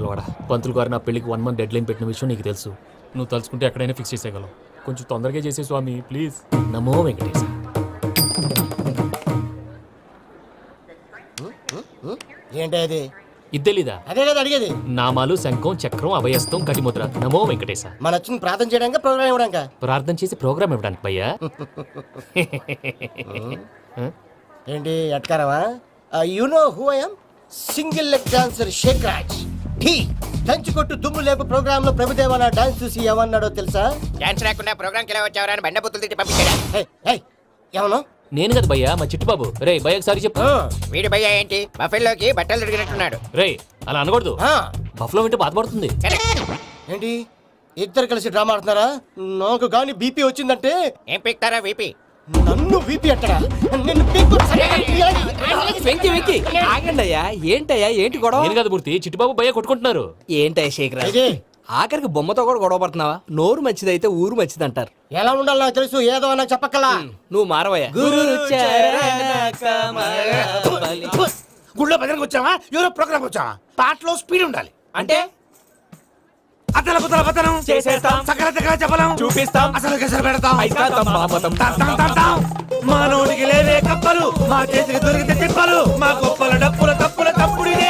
పంతులు వాడా. పంతులు గారు నా పెళ్లికి 1 month డెడ్ లైన్ పెట్టిన విషయం నీకు తెలుసు. నువ్వు తలుచుకుంటే ఎక్కడైనా ఫిక్స్ చేసేయగలవు. కొంచెం తొందరగా చేసే స్వామి ప్లీజ్. నమో వెంకటేశ. ఏంటి అది? ఇద్దెలీదా? అదే కదా అడిగేది. నామాలు, శంఖం, చక్రం, అభయస్తం, కటిముద్ర. నమో వెంకటేశ. మన వచ్చింది ప్రార్థన చేయడానికి, ప్రోగ్రామ్ ఇవ్వడానికి. ప్రార్థన చేసి ప్రోగ్రామ్ ఇవ్వడానికి భయ్యా. ఏంటి ఎట్కారమా? You know who I am? Single leg dancer shake Raj. దంచుకొట్టు దుమ్ము లేపు ప్రోగ్రామ్ లో ప్రభుదేవ నా డాన్స్ చూసి ఏమన్నాడో తెలుసా? డాన్స్ రాకుండా ప్రోగ్రామ్ కి ఎలా వచ్చావరా అని బండబుద్ధులు తిట్టి పంపించాడా? ఏమను? నేను కదా భయ్యా, మా చిట్టుబాబు. రే భయ్య ఒకసారి చెప్పు. వీడి భయ్య ఏంటి బఫెల్లోకి బట్టలు తిరిగినట్టున్నాడు. రే అలా అనకూడదు, బఫ్లో వింటే బాధపడుతుంది. ఏంటి ఇద్దరు కలిసి డ్రామా ఆడుతున్నారా? నాకు గాని బీపీ వచ్చిందంటే ఏం పీక్తారా వీపీ? నన్ను బీపీ అట్టడా? నిన్ను వెంకి వెంకి ఆగండి అయ్యా. ఏంటయ్యా ఏంటి గొడవ? నేను కదా మూర్తి, చిట్టుబాబు భయ్య కొట్టుకుంటున్నారు. ఏంటయ్యా శేఖరా, ఆఖరికి బొమ్మతో కూడా గొడవ పడుతున్నావా? నోరు మంచిదైతే ఊరు మంచిది అంటారు. ఎలా ఉండాలి నాకు తెలుసు, ఏదో నాకు చెప్పక్కలా. నువ్వు మారవయ్యా. గుళ్ళో బదలకు వచ్చావా? ఎవరో ప్రోగ్రామ్ వచ్చావా? పాటలో స్పీడ్ ఉండాలి. అంటే అతల కుతల పతనం చేసేస్తాం, సకల దగ్గర చెప్పలేం, చూపిస్తాం, అసలు గసలు పెడతాం. అయితాం, బాపతం. మా నోటికి లేవే కప్పలు, మా చేతికి దొరికితే తిప్పలు, మా గొప్పల డప్పుల తప్పుల తప్పుడిదే.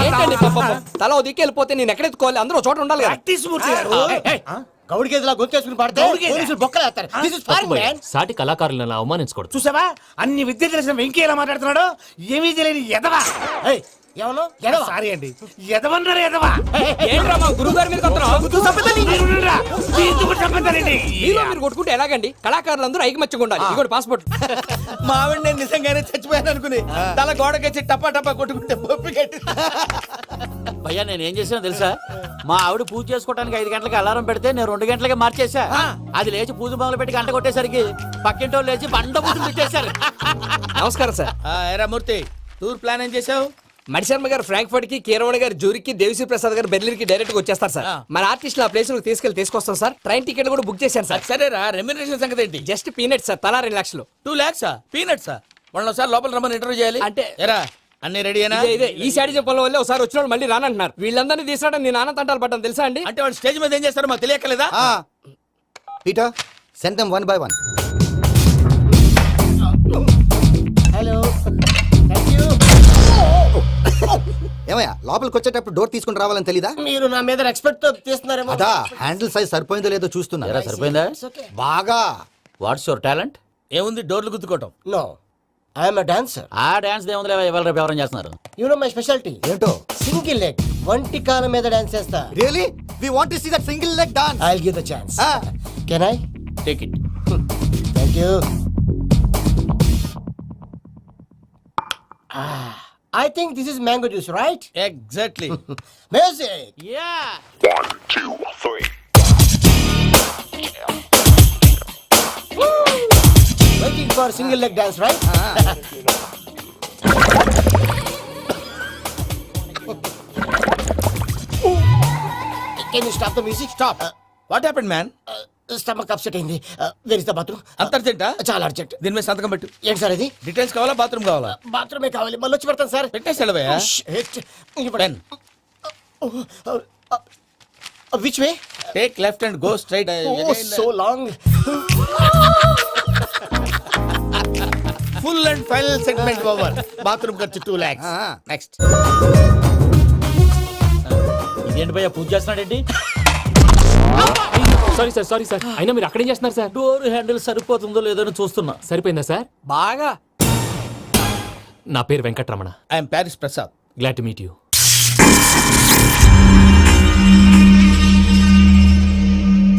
ఏంటండి పాపం? తల ఓ దిక్కు వెళ్ళిపోతే నేను ఎక్కడెత్తుకోవాలి? అందరూ చోట ఉండాలి కదా. ప్రాక్టీస్ మూర్తి గారు. గౌడి గేదెలా గొంతేసుకుని పాడితే పోలీసులు బొక్కలు వేస్తారు. This is foreign, man. సాటి కళాకారులను అవమానించకూడదు. చూసావా అన్ని విద్య తెలిసిన వెంకీ ఎలా మాట్లాడుతున్నాడు? ఏమీ తెలియని ఎదవా. ఏమను? సారీ అండి, ఎదవన్నారు ఎదవా. ఏంట్రా మా గురువు గారి మీద మీరు కొట్టుకుంటే ఎలాగండి? కళాకారులందరూ ఐకమత్యంగా ఉండాలి. ఇదిగోటి పాస్పోర్ట్. మా ఆవిడ నేను నిజంగానే చచ్చిపోయాను అనుకుని తల గోడకొచ్చి టపా టపా కొట్టుకుంటే బొప్పి కట్టి. భయ్యా నేను ఏం చేసానో తెలుసా? మా ఆవిడ పూజ చేసుకోవడానికి 5 గంటలకి అలారం పెడితే నేను 2 గంటలకే మార్చేసా. అది లేచి పూజ మొదలు పెట్టి గంట కొట్టేసరికి పక్కింటి వాళ్ళు లేచి బండ పూజలు పెట్టేశారు. నమస్కారం సార్. ఎరా మూర్తి, టూర్ ప్లాన్ ఏం చేసావు? మణిశర్మ గారు ఫ్రాంక్ఫర్ట్ కి, కీరవాణి గారు జూరిక్, దేవిశ్రీ ప్రసాద్ గారు బెర్లిన్ కి డైరెక్ట్ గా వచ్చేస్తారు సార్. మన ఆర్టిస్ట్ ఆ ప్లేస్ తీసుకొస్తాం సార్. ట్రైన్ టికెట్ కూడా బుక్ చేశాను సార్. సరేరా, రెమ్యూనరేషన్ సంగతి ఏంటి? జస్ట్ పీనట్స్ సార్, తలా 2 లక్షలు. 2 lakhs పీనట్సా? వాళ్ళని ఒకసారి లోపల రమ్మని ఇంటర్వ్యూ చేయాలి. అంటే ఎరా అన్ని రెడీనా? ఇదే ఈ సైడ్ చెప్పడం వల్ల ఒకసారి వచ్చిన మళ్ళీ రానంటున్నారు. వీళ్ళందరినీ తీసుకురావడం నేను ఆనంద తంటాలు పడ్డాను తెలుసా అండి. అంటే వాళ్ళు స్టేజ్ మీద ఏం చేస్తారో మాకు తెలియకలేదా? Peter, send them one by one. Hello, thank you. ఏమయ్యా లోపలికి వచ్చేటప్పుడు డోర్ తీసుకుని రావాలని తెలీదా? మీరు నా మీద ఎక్స్పెక్ట్ తో తీస్తున్నారేమో. అదా హ్యాండిల్ సైజ్ సరిపోయిందో లేదో చూస్తున్నా. సరిపోయిందా? బాగా. What's your talent? ఏముంది డోర్లు గుద్దుకోవటం? No, I am a dancer. ఆ డాన్స్ దేవుంది ఇవాళ రేపు ఎవరైనా చేస్తున్నారు. You know my speciality. ఏంటో? సింగిల్ లెగ్, వంటి కాలం మీద డాన్స్ చేస్తా. Really? We want to see that single leg dance. I'll give the chance. Can I? Take it. Thank you. I think this is mango juice, right? Exactly. Music. Yeah. 1, 2, 3. Waiting for single leg dance, right? Can you stop the music? Stop. What happened, man? Stomach upset అయింది. Where is the bathroom? అంత అర్జెంటా? చాలా urgent. దీని మీద సంతకం పెట్టు. ఏంటి sir ఇది? Details కావాలా బాత్రూమ్ కావాలా? బాత్రూమే కావాలి, మళ్ళీ వచ్చి పెడతాను సార్. పెట్టేసాడవయ్యా. Pen. Which way? Take left and go straight. Oh, so long. Full and final segment over. Bathroom ఖర్చు 2 lakhs. నెక్స్ట్. ఇదేంటి భయ్యా పూజ చేస్తున్నాడేంటి? Sorry sir. అయినా మీరు అక్కడేం చేస్తున్నారు సార్? డోర్ హ్యాండిల్ సరిపోతుందో లేదో చూస్తున్నా. సరిపోయిందా సార్? బాగా. నా పేరు Venkataramana. I'm Paris Prasad. Glad to meet you.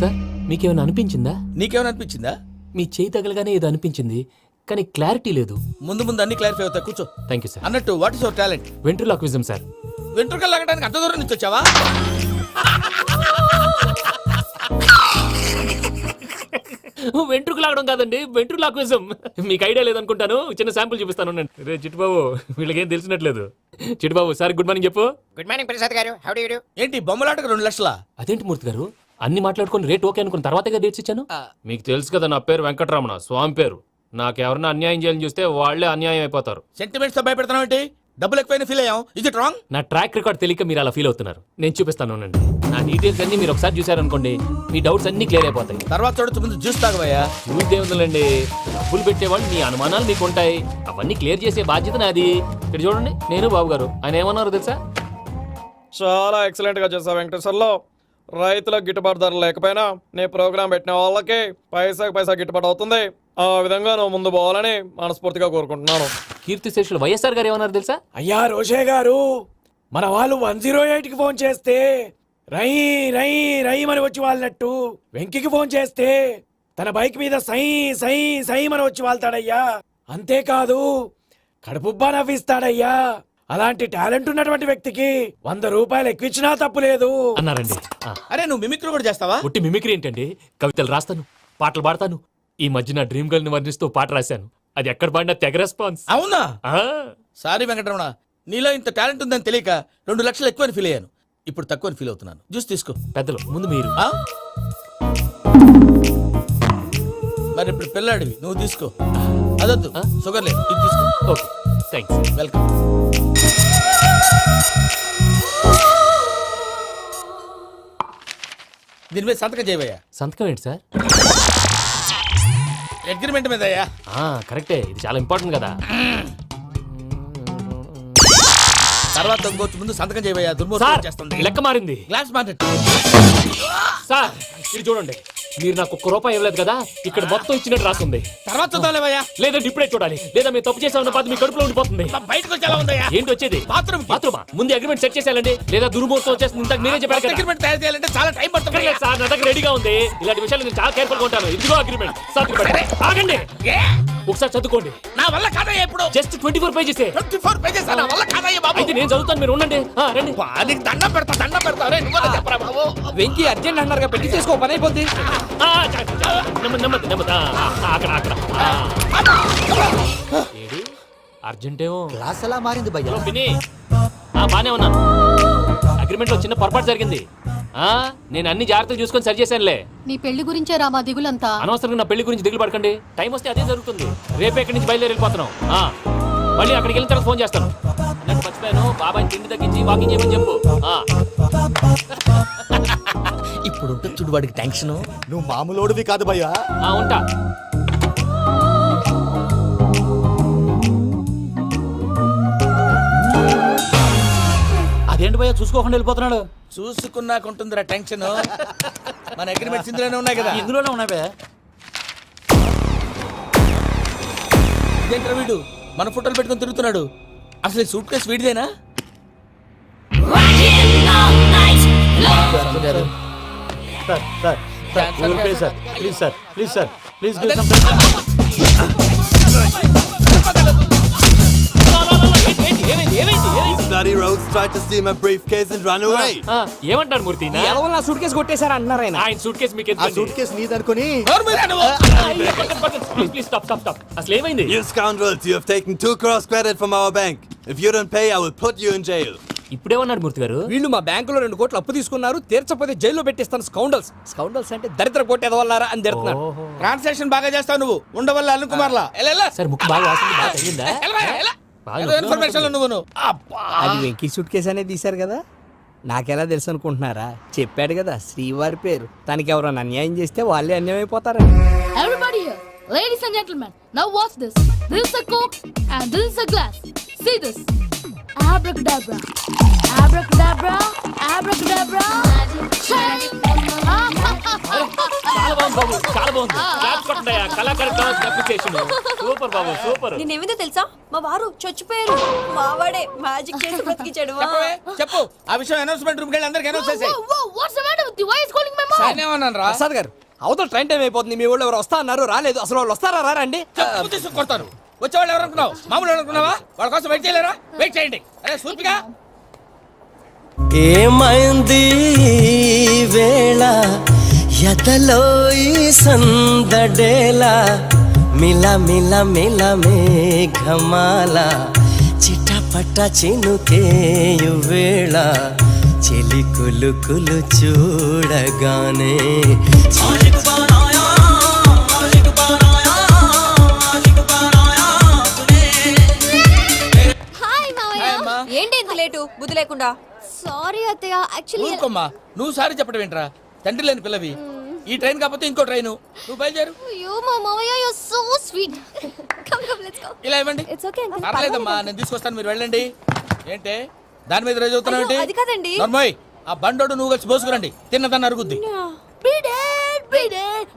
Sir మీకేమైనా అనిపించిందా? నీకేమైనా అనిపించిందా? మీ చేయి తగలగానే ఏదో అనిపించింది, కానీ క్లారిటీ లేదు. ముందు అన్ని క్లారిఫై అవుతాయి, కూర్చో. Thank you sir. అన్నట్టు what is your talent? Ventriloquism sir. వెంట్రుకలు లాగడానికి అంత దూరం నుంచి వచ్చావా? వెంట్రుకు లాగడం కాదండి, వెంట్రులాక్విజం. మీకు ఐడియా లేదనుకుంటాను, చిన్న శాంపుల్ చూపిస్తాను. రే చిట్టుబాబు, వీళ్ళకేం తెలిసినట్లేదు. చిట్టుబాబు సార్ గుడ్ మార్నింగ్ చెప్పు. Good morning Prasad garu. How do you do? ఏంటి బొమ్మలాటకు 2 లక్షలా? అదేంటి మూర్తి గారు, అన్ని మాట్లాడుకుని రేట్ ఓకే అనుకున్న తర్వాతగా డేట్స్ ఇచ్చాను. మీకు తెలుసు కదా నా పేరు వెంకటరమణ, స్వామి పేరు. నాకెవరన్నా అన్యాయం చేయాలని చూస్తే వాళ్లే అన్యాయం అయిపోతారు. సెంటిమెంట్స్ తో భయపెడతావు ఏంటి? డబ్బులు ఎక్కువైనా ఫీల్ అయ్యాం ఇది రాంగ్. నా ట్రాక్ రికార్డ్ తెలియక మీరు అలా ఫీల్ అవుతున్నారు. నేను చూపిస్తాను ఉండండి. నా డీటెయిల్స్ అన్ని మీరు ఒకసారి చూసారనుకోండి, మీ డౌట్స్ అన్ని క్లియర్ అయిపోతాయి. తర్వాత చూడొచ్చు, ముందు జ్యూస్ తాగబోయా. చూస్తే ఉందండి, డబ్బులు పెట్టేవాళ్ళు మీ అనుమానాలు మీకు ఉంటాయి, అవన్నీ క్లియర్ చేసే బాధ్యత నాది. ఇక్కడ చూడండి, నేను బాబు గారు. ఆయన ఏమన్నారు తెలుసా? చాలా ఎక్సలెంట్ గా చేసావు వెంకటేశ్వర్లో. రైతులకు గిట్టుబాటు ధర లేకపోయినా నీ ప్రోగ్రాం పెట్టిన వాళ్ళకి పైసాకి పైసా గిట్టుబాటు అవుతుంది. ఆ విధంగా నువ్వు ముందు పోవాలని మనస్ఫూర్తిగా కోరుకుంటున్నాను. కీర్తి శేషులు వైఎస్ఆర్ గారు ఏమన్నారు తెలుసా? అయ్యా రోషే గారు, మన వాళ్ళు 108కి ఫోన్ చేస్తే రై రై రై అని వచ్చి వాళ్ళనట్టు, వెంకికి ఫోన్ చేస్తే తన బైక్ మీద సై సై సై అని వచ్చి వాళ్తాడయ్యా. అంతేకాదు కడుపుబ్బా నవ్విస్తాడయ్యా. అలాంటి టాలెంట్ ఉన్నటువంటి వ్యక్తికి 100 రూపాయలు ఎక్కువిచ్చినా తప్పు లేదు అన్నారండి. అరే నువ్వు మిమిక్రీ కూడా చేస్తావా? ఒట్టి మిమిక్రీ ఏంటండి, కవితలు రాస్తాను, పాటలు పాడతాను. ఈ మధ్య నా డ్రీమ్ గర్ల్ ని వర్ణిస్తూ పాట రాశాను. అది ఎక్కడ పాడినా తెగ రెస్పాన్స్. అవునా? ఆ, సారీ వెంకటరమణ, నీలో ఇంత టాలెంట్ ఉందని తెలియక 2 లక్షలు ఎక్కువని ఫీల్ అయ్యాను. ఇప్పుడు తక్కువని ఫీల్ అవుతున్నాను. జ్యూస్ తీసుకో. పెద్దలు ముందు మీరు. ఆ? మరి ఇప్పుడు పిల్లాడివి, నువ్వు తీసుకో. అదొద్దు, షుగర్ లేదు, ఇది తీసుకో. Okay, thanks. వెల్కమ్. దీని మీద సంతకం చేయవయ్యా. సంతకం ఏంటి సార్? అగ్రిమెంట్ మీద అయ్యా. కరెక్టే, ఇది చాలా ఇంపార్టెంట్ కదా. తర్వాత ఇంకొచ్చి ముందు సంతకం చేయవయ్యా. సార్, దుర్మోహం చేస్తుంది. లెక్క మారింది. Glass market. సార్ ఇది చూడండి, మీరు నాకు ₹1 ఇవ్వలేదు కదా, ఇక్కడ మొత్తం ఇచ్చినట్టు రాస్తుంది. తర్వాత చూద్దాంలేవయ్యా. లేదంటే ఇప్పుడే చూడాలి, లేదా మేము తప్పు చేసామన్న బాధ మీ కడుపులో ఉండిపోతుంది. బయటకు వచ్చి ఎలా ఉందయ్యా? ఏంటి వచ్చేది? బాత్రూమ్ బాత్రూమా? ముందు అగ్రిమెంట్ సెట్ చేసేయాలండి, లేదా దుర్మూర్తం వచ్చేస్తుంది. ఇంతకు మీరే చెప్పారు కదా. అగ్రిమెంట్ తయారు చేయాలంటే చాలా టైం పడుతుంది. అక్కర్లేదు సార్, నా దగ్గర రెడీగా ఉంది. ఇలాంటి విషయాలు నేను చాలా కేర్ఫుల్ గా ఉంటాను. ఇదిగో అగ్రిమెంట్. ఆగండి, ఒకసారి చదువుకోండి. నా వల్ల కాదయ్యా. ఇప్పుడు జస్ట్ 24 పేజెస్. 24 పేజెస్ నా వల్ల కాదయ్యా బాబు. అయితే నేను చదువుతాను, మీరు ఉండండి. రండి. నీకు దండం పెడతా, దండం పెడతా. రే నువ్వు చెప్పరా బాబు. వెంకీ అర్జెంట్ అన్నారుగా, పెట్టి చేసుకో, పని అయిపోద్ది. నెమ్మది నెమ్మది. అక్కడ అక్కడ. ఏడి అర్జెంటేమో. క్లాస్ ఎలా మారింది భయ్యా? హలో పిన్ని, బానే ఉన్నాను. అగ్రిమెంట్ లో చిన్న పొరపాటు జరిగింది. నేను అన్ని జాగ్రత్తలు చూసుకొని సరి చేశానులే. నీ పెళ్లి గురించే రా మా దిగులంతా. అనవసరంగా నా పెళ్లి గురించి దిగులు పడకండి. టైం వస్తే అదే జరుగుతుంది. రేపే ఇక్కడి నుంచి బయలుదేరి వెళ్ళిపోతున్నాం. మళ్ళీ అక్కడికి వెళ్ళిన తర్వాత ఫోన్ చేస్తాను. నాకు మర్చిపోయాను, బాబాయ్ తిండి తగ్గించి వాకింగ్ చేయమని చెప్పు. ఇప్పుడు ఉంటుంది చూడు వాడికి టెన్షన్. నువ్వు మామూలోడివి కాదు భయ్యా. ఉంటా. అదేంటి భయ్యా చూసుకోకుండా వెళ్ళిపోతున్నాడు? చూసుకున్నాక ఉంటుందిరా టెన్షన్. మన అగ్రిమెంట్స్ ఇందులోనే ఉన్నాయి కదా. ఇందులోనే ఉన్నాయి భయ్యా. ఇదేంట్రా వీడు మన ఫోటోలు పెట్టుకొని తిరుగుతున్నాడు? అసలు ఈ సూట్ కేసు వీడిదేనా? Please sir, please sir, please. Bloody rogues tried to steal my briefcase and run away. ఏమంటారు మూర్తి? ఎవరు నా సూట్ కేసు కొట్టేశారు అంటున్నారు ఆయన. ఆయన సూట్ కేసు మీకు ఆ సూట్ కేసు నీదనుకుని. Please stop stop stop. అసలు ఏమైంది? You scoundrels, you have taken 2 crores credit from our bank. If you don't pay, I will put you in jail. ఇప్పుడేమన్నాడు మూర్తి గారు? వీళ్ళు మా బ్యాంకులో 2 కోట్లు అప్పు తీసుకున్నారు, తీర్చపోతే జైల్లో పెట్టిస్తాను. స్కౌండల్స్. స్కౌండల్స్ అంటే దరిద్ర కొట్టేదవల్లారా అని తిడుతున్నారు. ట్రాన్సాక్షన్ బాగా చేస్తావు నువ్వు. ఉండవల్ల అల్లు కుమార్లా. సార్ ముక్కు బాగా వాసింది, బాగా తగ్గిందా? ఇన్ఫర్మేషన్ నువ్వు. అది వెంకీ సూట్ కేసు అనేది తీశారు కదా, నాకెలా తెలుసు అనుకుంటున్నారా? చెప్పాడు కదా శ్రీవారి పేరు. తనకి ఎవరైనా అన్యాయం చేస్తే వాళ్ళే అన్యాయం అయిపోతారని. Everybody here, ladies and gentlemen, now watch this. This is a coke and this is a glass. See this. Abracadabra. Abracadabra. Abracadabra. చాలా బాగుంది బాబు, చాలా బాగుంది. క్లాప్స్ కొట్టండి. కళాకారు అప్రిసియేషన్. సూపర్ బాబు, సూపర్. నేనేమిదో తెలుసా, మా వారు చచ్చిపోయారు. మావాడే మ్యాజిక్ చేసి బ్రతికించాడు. చెప్పు ఆ విషయం. అనౌన్స్మెంట్ రూమ్ కెళ్ళి అందరికి అనౌన్స్ చేసేయ్. What's the matter with you? Why is calling my mom? నేనేమన్నాను రా? ప్రసాద్ గారు, అవతల ట్రైన్ టైం అయిపోతుంది. మీ వాళ్ళు ఎవరు వస్తా అన్నారు, రాలేదు. అసలు వాళ్ళు వస్తారా రారా అండి? కొడతారు. వచ్చేవాళ్ళు ఎవరు అనుకున్నావు? మామూలు అనుకున్నావా? వాళ్ళ కోసం వెయిట్ చేయలేరా? వెయిట్ చేయండి. అరే సూర్పిగా ఏమైంది వేళ ఎదలో ఈ సందడేలా, మిల మిల మిల మేఘమాల, చిటపట చినుకేయు వేళ, చెలి కులు కులు చూడగానే Hi, Mavaya. లేకుండా. సారీ అత్తయ్య, యాక్చువల్లీ ఊరుకోమ్మా, నువ్వు సారీ చెప్పడం ఏంట్రా? తండ్రి లేని పిల్లవి. ఈ ట్రైన్ కాకపోతే ఇంకో ట్రైన్, నువ్వు బయలుదేరు. అయ్యో మా మామయ్య you are so sweet. Come come let's go. ఇలా ఇవ్వండి. It's okay uncle. పర్లేదమ్మా, నేను తీసుకొస్తాను, మీరు వెళ్ళండి. ఏంటే దాని మీద రోజు అవుతున్నావు ఏంటి? అది కాదండి. నర్మోయ్, ఆ బండోడు నువ్వు కలిసి పోసుకురండి, తిన్నదాన్ని అరుగుద్ది.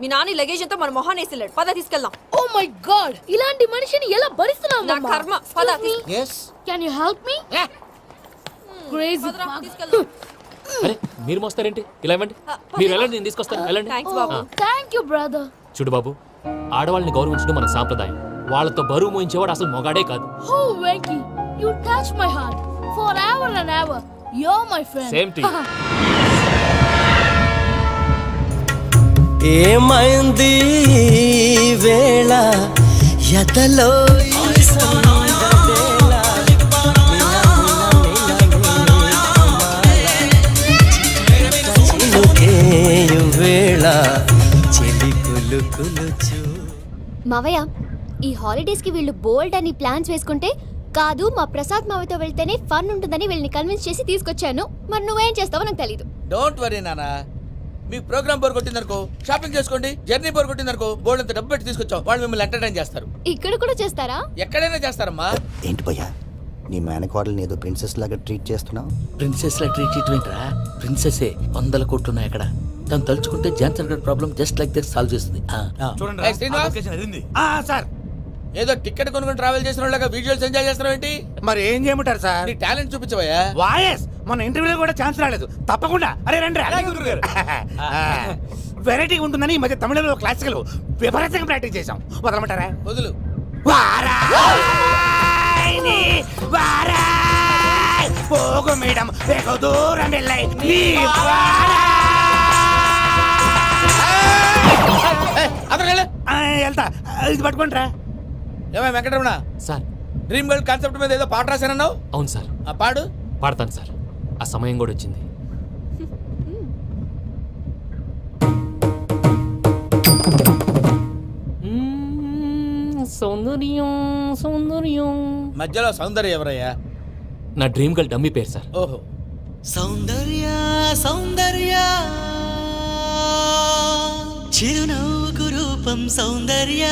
మీ నాని లగేజ్ అంతా మన మొహాన్ వేసిల్లాడు. పద తీసుకెళ్దాం. ఓ మై గాడ్, ఇలాంటి మనిషిని ఎలా భరిస్తున్నావు? నా కర్మ. పద. Yes. Can you help me? Crazy. తీసుకెళ్దాం. అరే మీరు మోస్తారేంటి? ఇలా ఇవ్వండి, మీరు వెళ్ళండి, నేను తీసుకొస్తాను. వెళ్ళండి. థాంక్స్ బాబు. Thank you brother. చూడు బాబు, ఆడవాళ్ళని గౌరవించడం మన సాంప్రదాయం. వాళ్ళతో బరువు మోయించేవాడు అసలు మొగాడే కాదు. Oh Venky, you touch my heart forever and ever. You're my friend. Same to you. ఏమైంది వేళ ఎదలో వేళ చెలి కులుకులుచు. మావయ్య, ఈ హాలిడేస్ కి వీళ్ళు బోల్డ్ అని ప్లాన్స్ వేసుకుంటే కాదు మా ప్రసాద్ మావయ్యతో వెళ్తేనే ఫన్ ఉంటుందని వీళ్ళని కన్విన్స్ చేసి తీసుకొచ్చాను. మరి నువ్వేం చేస్తావో నాకు తెలీదు. డోంట్ వరీ నానా, మీ ప్రోగ్రామ్ బోర్ కొట్టిందనుకో షాపింగ్ చేసుకోండి, జర్నీ బోర్ కొట్టిందనుకో బోర్డు అంత డబ్బు పెట్టి తీసుకొచ్చాం, వాళ్ళు మిమ్మల్ని ఎంటర్టైన్ చేస్తారు. ఇక్కడ కూడా చేస్తారా? ఎక్కడైనా చేస్తారమ్మా. ఏంటి భయ్యా నీ మేనకోడల్ని ఏదో ప్రిన్సెస్ లాగా ట్రీట్ చేస్తున్నావు? ప్రిన్సెస్ లా ట్రీట్ చేయటమేంట్రా? ప్రిన్సెసే 100 కోట్లు ఉన్నాయి అక్కడ. తను తలుచుకుంటే జాన్సన్ గడ్ problem just like that solve చేస్తుంది. సార్ ఏదో టికెట్ కొనుక్కొని ట్రావెల్ చేసిన వాళ్ళగా విజువల్స్ ఎంజాయ్ చేస్తున్నావు ఏంటి? మరి ఏం చేయమంటారు సార్? నీ టాలెంట్ చూపించవయ్యా. వాయస్ మన ఇంటర్వ్యూలో కూడా ఛాన్స్ రాలేదు. తప్పకుండా అరే రండి. వెరైటీ ఉంటుందని ఈ మధ్య తమిళంలో క్లాసికల్ విపరీతంగా ప్రాక్టీస్ చేసాం. వదలమంటారా? వదులు. పోగు మేడం వెగు దూరం వెళ్ళాయి. వెళ్తా, ఇది పట్టుకుంటారా? ఏమై Venkataramana, sir. Dream girl concept మీద ఏదో పాట రాశానన్నావు? అవును సార్. ఆ పాడు. పాడతాను సార్, ఆ సమయం కూడా వచ్చింది. సౌందర్యం సౌందర్యం. మధ్యలో సౌందర్య ఎవరయ్యా? నా డ్రీమ్ గర్ల్ డమ్మీ పేరు సార్. ఓహో. సౌందర్య సౌందర్య చిరునవ్వుకు రూపం సౌందర్య